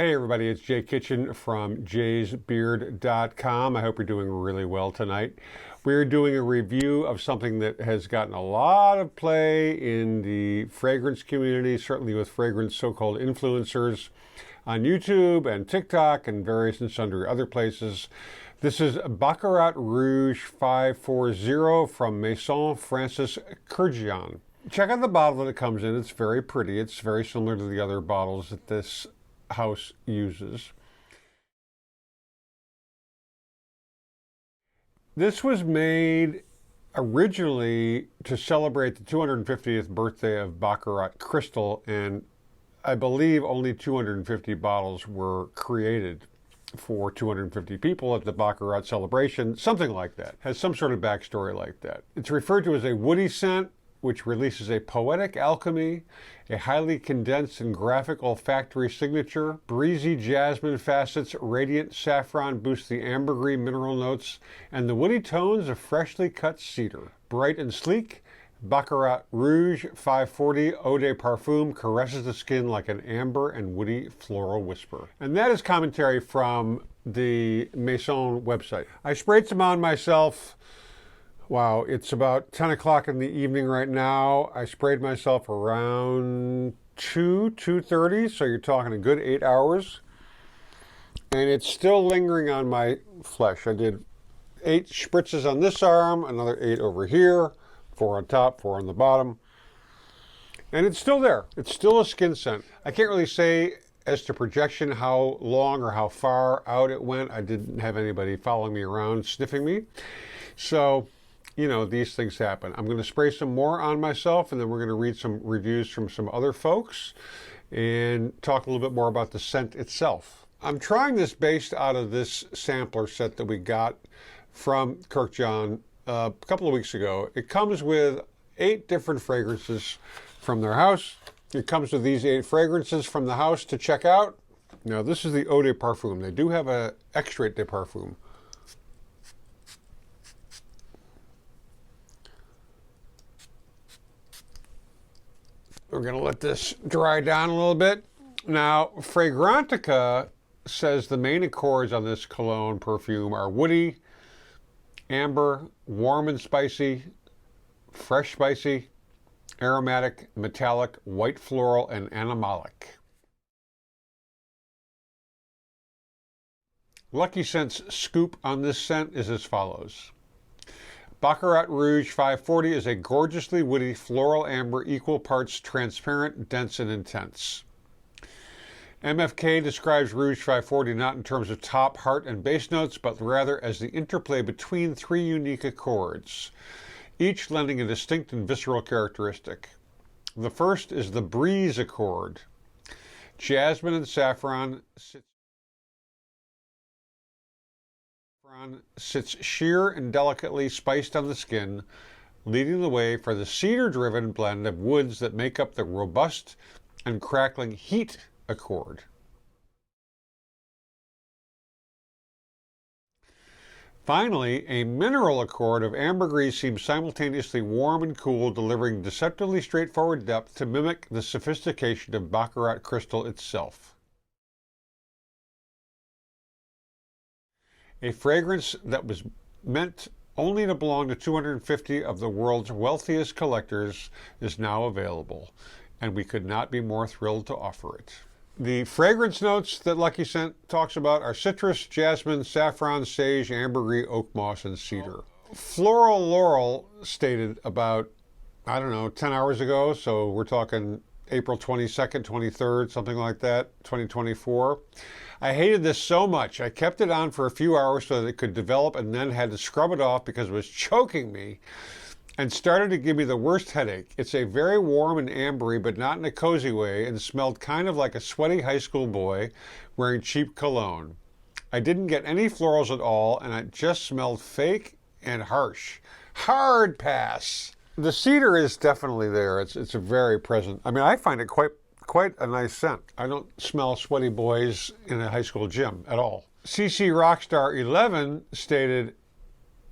Hey everybody, it's Jay Kitchen from jaysbeard.com. I hope you're doing really well tonight. We're doing a review of something that has gotten a lot of play in the fragrance community, certainly with fragrance so-called influencers on YouTube and TikTok and various and sundry other places. This is Baccarat Rouge 540 from Maison, Francis Kurkdjian. Check out the bottle that it comes in. It's very pretty. It's very similar to the other bottles that this house uses. This was made originally to celebrate the 250th birthday of Baccarat Crystal, and I believe only 250 bottles were created for 250 people at the Baccarat celebration, something like that. Has some sort of backstory like that. It's referred to as a woody scent, which releases a poetic alchemy, a highly condensed and graphic olfactory signature. Breezy jasmine facets, radiant saffron boosts the ambergris mineral notes, and the woody tones of freshly cut cedar. Bright and sleek, Baccarat Rouge 540 Eau de Parfum caresses the skin like an amber and woody floral whisper. And that is commentary from the Maison website. I sprayed some on myself. Wow, it's about 10 o'clock in the evening right now. I sprayed myself around 2:30, so you're talking a good 8 hours. And it's still lingering on my flesh. I did 8 spritzes on this arm, another 8 over here, 4 on top, 4 on the bottom. And it's still there. It's still a skin scent. I can't really say as to projection how long or how far out it went. I didn't have anybody following me around sniffing me. So, you know, these things happen. I'm going to spray some more on myself, and then we're going to read some reviews from some other folks and talk a little bit more about the scent itself. I'm trying this based out of this sampler set that we got from Kurkdjian a couple of weeks ago. It comes with 8 different fragrances from their house. It comes with these 8 fragrances from the house to check out. Now, this is the Eau de Parfum. They do have an extrait de Parfum. We're going to let this dry down a little bit. Now, Fragrantica says the main accords on this cologne perfume are woody, amber, warm and spicy, fresh spicy, aromatic, metallic, white floral, and animalic. Lucky Scent's scoop on this scent is as follows. Baccarat Rouge 540 is a gorgeously woody floral amber, equal parts transparent, dense, and intense. MFK describes Rouge 540 not in terms of top, heart, and base notes, but rather as the interplay between 3 unique accords, each lending a distinct and visceral characteristic. The first is the Breeze accord. Jasmine and saffron sits sheer and delicately spiced on the skin, leading the way for the cedar-driven blend of woods that make up the robust and crackling heat accord. Finally, a mineral accord of ambergris seems simultaneously warm and cool, delivering deceptively straightforward depth to mimic the sophistication of Baccarat crystal itself. A fragrance that was meant only to belong to 250 of the world's wealthiest collectors is now available, and we could not be more thrilled to offer it. The fragrance notes that Lucky Scent talks about are citrus, jasmine, saffron, sage, ambergris, oak moss, and cedar. Floral Laurel stated about, 10 hours ago, so we're talking April 22nd, 23rd, something like that, 2024. I hated this so much. I kept it on for a few hours so that it could develop and then had to scrub it off because it was choking me and started to give me the worst headache. It's a very warm and ambery, but not in a cozy way, and smelled kind of like a sweaty high school boy wearing cheap cologne. I didn't get any florals at all, and it just smelled fake and harsh. Hard pass. The cedar is definitely there. It's a very present. I mean, I find it quite a nice scent. I don't smell sweaty boys in a high school gym at all. CC Rockstar 11 stated,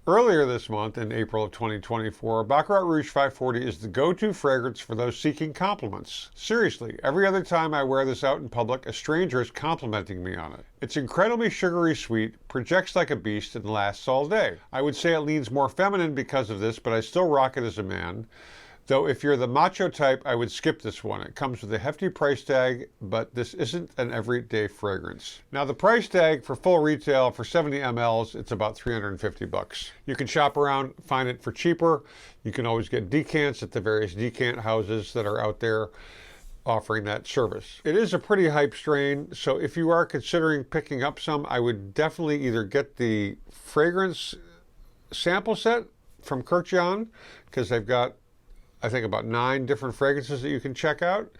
Earlier this month, in April of 2024, Baccarat Rouge 540 is the go-to fragrance for those seeking compliments. Seriously, every other time I wear this out in public, a stranger is complimenting me on it. It's incredibly sugary sweet, projects like a beast, and lasts all day. I would say it leans more feminine because of this, but I still rock it as a man. Though if you're the macho type, I would skip this one. It comes with a hefty price tag, but this isn't an everyday fragrance. Now the price tag for full retail for 70 mLs, it's about 350 bucks. You can shop around, find it for cheaper. You can always get decants at the various decant houses that are out there offering that service. It is a pretty hype strain, so if you are considering picking up some, I would definitely either get the fragrance sample set from Kurkdjian, because they've got, I think, about 9 different fragrances that you can check out,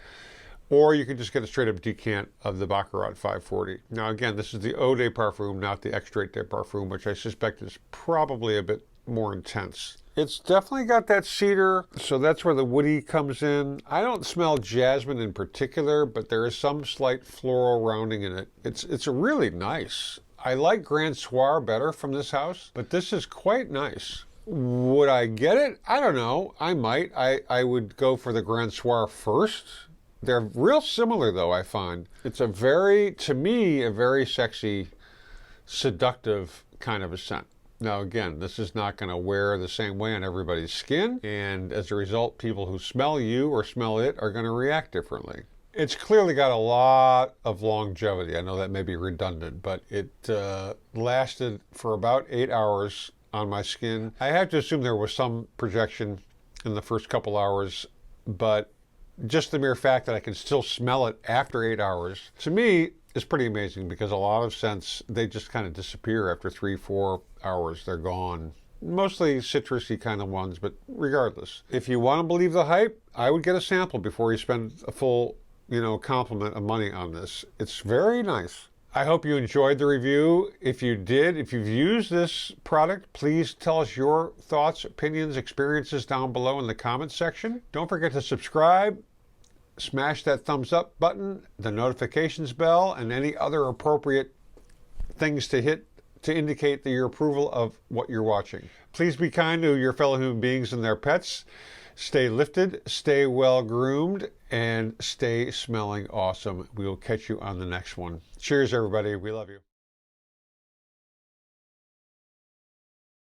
or you can just get a straight up decant of the Baccarat 540. Now again, this is the Eau de Parfum, not the Extrait de Parfum, which I suspect is probably a bit more intense. It's definitely got that cedar, so that's where the woody comes in. I don't smell jasmine in particular, but there is some slight floral rounding in it. It's really nice. I like Grand Soir better from this house, but this is quite nice. Would I get it? I don't know. I might. I would go for the Grand Soir first. They're real similar, though, I find. It's to me, a very sexy, seductive kind of a scent. Now, again, this is not going to wear the same way on everybody's skin, and as a result, people who smell you or smell it are going to react differently. It's clearly got a lot of longevity. I know that may be redundant, but it lasted for about 8 hours on my skin. I have to assume there was some projection in the first couple hours, but just the mere fact that I can still smell it after 8 hours, to me, is pretty amazing, because a lot of scents, they just kind of disappear after 3-4 hours. They're gone. Mostly citrusy kind of ones, but regardless. If you want to believe the hype, I would get a sample before you spend a full, complement of money on this. It's very nice. I hope you enjoyed the review. If you did, if you've used this product, please tell us your thoughts, opinions, experiences down below in the comments section. Don't forget to subscribe, smash that thumbs up button, the notifications bell, and any other appropriate things to hit to indicate your approval of what you're watching. Please be kind to your fellow human beings and their pets. Stay lifted, stay well groomed, and stay smelling awesome. We will catch you on the next one. Cheers, everybody. We love you.